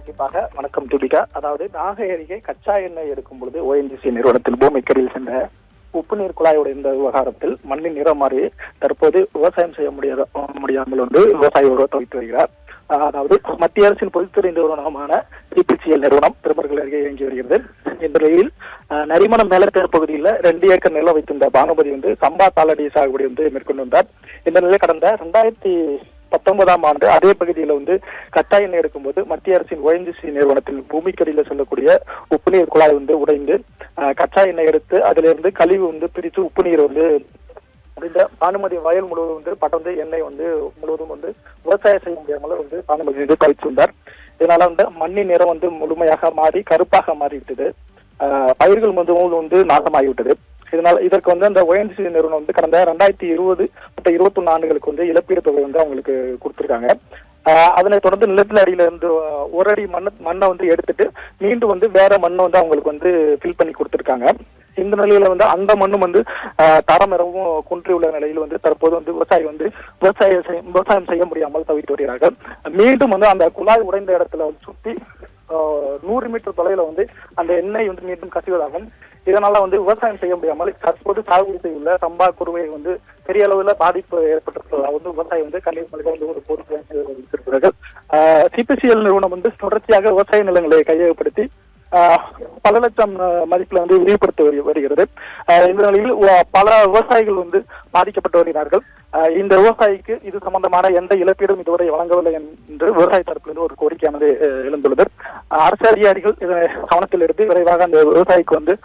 கண்டிப்பாக. வணக்கம் துலிகா. அதாவது நாகை அருகே கச்சா எண்ணெய் எடுக்கும் பொழுது ஓஎன்ஜிசி நிறுவனத்தில் பூமிக்கடியில் சென்ற உப்பு நீர் குழாயோட இந்த விவகாரத்தில் மண்ணின் நிறம் மாறி தற்போது விவசாயம் செய்ய முடியாமல் விவசாயி ஒருவர் துவைத்து வருகிறார். அதாவது மத்திய அரசின் பொதுத்துறை நிறுவனமான சிபிசிஎல் நிறுவனம் திருமருகல் அருகே இயங்கி வருகிறது. இந்த நிலையில் நரிமணம் மேலத்தேர் பகுதியில் 2 ஏக்கர் நிலம் வைத்திருந்த பானுமதி சம்பா தாளடி சாகுபடி மேற்கொண்டு வந்தார். இந்த நிலையில் கடந்த 2019ஆம் ஆண்டு அதே பகுதியில் கச்சா எண்ணெய் எடுக்கும்போது மத்திய அரசின் ஓஎன்ஜிசி நிறுவனத்தில் பூமிக்கடியில் செல்லக்கூடிய உப்பு நீர் குழாய் உடைந்து கச்சா எண்ணெய் எடுத்து அதிலிருந்து கழிவு பிரித்து உப்பு நீர் இந்த பானுமதி வயல் முழுவதும் பட்ட எண்ணெய் முழுவதும் விவசாயம் செய்ய முடியாமல் பானுமதி கழித்து வந்தார். இதனால மண்ணின் நிறம் முழுமையாக மாறி கருப்பாக மாறிவிட்டது. பயிர்கள் நாசமாகிவிட்டது. இதற்கு அந்த ஓஎன்ஜிசி நிறுவனம் கடந்த 2020 மற்றும் 21 ஆண்டுகளுக்கு இழப்பீடு தொகை அவங்களுக்கு கொடுத்திருக்காங்க. அதனை தொடர்ந்து நிலத்தில் அடியில இருந்து ஒரு அடி மண்ணை எடுத்துட்டு மீண்டும் வேற மண்ணை அவங்களுக்கு ஃபில் பண்ணி கொடுத்திருக்காங்க. இந்த நிலையில அந்த மண்ணும் தரம் இரவும் குன்றியுள்ள நிலையில் தற்போது விவசாயி விவசாயம் செய்ய முடியாமல் தவித்து வருகிறார்கள். மீண்டும் அந்த குழாய் உடைந்த இடத்துல சுத்தி 100 மீட்டர் தொலைவில் அந்த எண்ணெய் மீண்டும் கசிவதாகும். இதனால விவசாயம் செய்ய முடியாமல் தற்போது சாகுபடி செய்துள்ள சம்பா குருவை பெரிய அளவுல பாதிப்பு ஏற்பட்டிருப்பதாக விவசாயி கண்ணீர் மலைகள் ஒரு பொறுப்பு வைத்திருக்கிறார்கள். சிபிசிஎல் நிறுவனம் தொடர்ச்சியாக விவசாய நிலங்களை கையகப்படுத்தி பல லட்சம் மதிப்புல விரிவுபடுத்தி வருகிறது. இந்த நிலையில் பல விவசாயிகள் பாதிக்கப்பட்டு வருகிறார்கள். இந்த விவசாயிக்கு இது சம்பந்தமான எந்த இழப்பீடும் இதுவரை வழங்கவில்லை என்று விவசாய தரப்பிலிருந்து ஒரு கோரிக்கையானது எழுந்துள்ளது. அரசு அதிகாரிகள் இதனை கவனத்தில் எடுத்து விரைவாக அந்த விவசாயிக்கு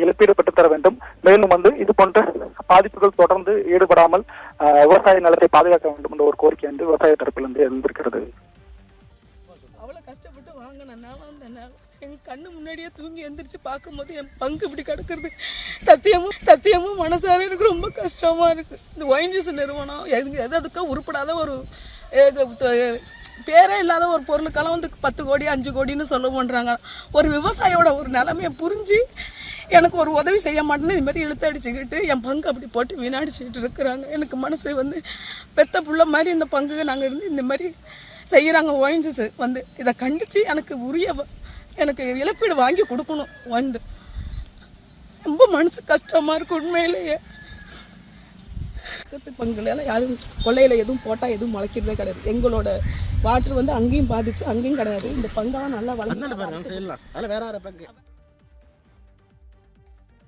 இழப்பீடு பெற்றுத்தர வேண்டும். மேலும் இது போன்ற பாதிப்புகள் தொடர்ந்து ஈடுபடாமல் விவசாய நிலத்தை பாதுகாக்க வேண்டும் என்ற ஒரு கோரிக்கை விவசாய தரப்பிலிருந்து எழுந்திருக்கிறது. அவ்வளோ கஷ்டப்பட்டு வாங்கினால எங்கள் கண்ணு முன்னாடியே தூங்கி எந்திரிச்சு பார்க்கும்போது என் பங்கு இப்படி கிடக்கிறது சத்தியமும் மனசார எனக்கு ரொம்ப கஷ்டமாக இருக்குது. இந்த ஓஎன்ஜிசி நிறுவனம் எதுக்கா உருப்படாத ஒரு பேரே இல்லாத ஒரு பொருளுக்கெல்லாம் 10 கோடி 5 கோடின்னு சொல்ல பண்ணுறாங்க. ஒரு விவசாயியோட ஒரு நிலைமையை புரிஞ்சு எனக்கு ஒரு உதவி செய்ய மாட்டேன்னு இது மாதிரி இழுத்து அடிச்சுக்கிட்டு என் பங்கு அப்படி போட்டு வீணடிச்சுக்கிட்டு இருக்கிறாங்க. எனக்கு மனசு பெத்த புள்ள மாதிரி இந்த பங்கு நாங்கள் இருந்து இந்த மாதிரி செய்கிறாங்க. ஓஎன்ஜிசி இதை கண்டித்து எனக்கு இழப்பீடு வாங்கி கொடுக்கணும். ரொம்ப மனசு கஷ்டமாக இருக்குது உண்மையிலேயே. பங்குல யாரும் கொள்ளையில் எதுவும் போட்டால் எதுவும் முளைக்கிறதே கிடையாது. எங்களோட வாட்டர் அங்கேயும் பாதிச்சு அங்கேயும் கிடையாது. இந்த பங்கெல்லாம் நல்லா வளர்ந்து